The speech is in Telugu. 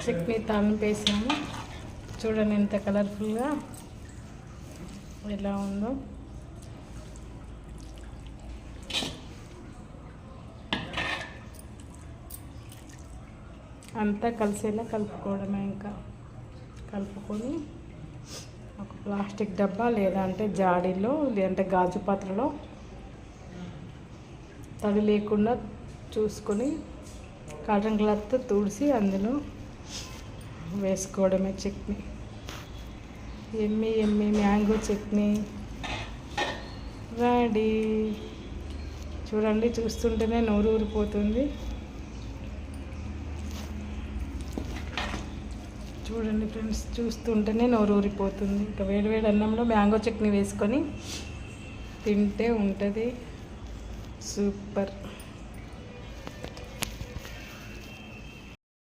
చట్నీ తాలింపు వేసాము. చూడండి ఎంత కలర్ఫుల్గా ఎలా ఉందో. అంతా కలిసేలా కలుపుకోవడమే. ఇంకా కలుపుకొని ఒక ప్లాస్టిక్ డబ్బా లేదంటే జాడీలో లేదంటే గాజు పాత్రలో తడి లేకుండా చూసుకొని కాటన్ క్లాత్ తుడిచి అందులో వేసుకోవడమే చట్నీ. ఎమ్మి ఎమ్మి మ్యాంగో చట్నీ రెడీ. చూడండి, చూస్తుంటేనే నోరు ఊరిపోతుంది. చూడండి ఫ్రెండ్స్, చూస్తుంటేనే నోరు ఊరిపోతుంది. ఇంకా వేడివేడి అన్నంలో మ్యాంగో చట్నీ వేసుకొని తింటే ఉంటుంది సూపర్.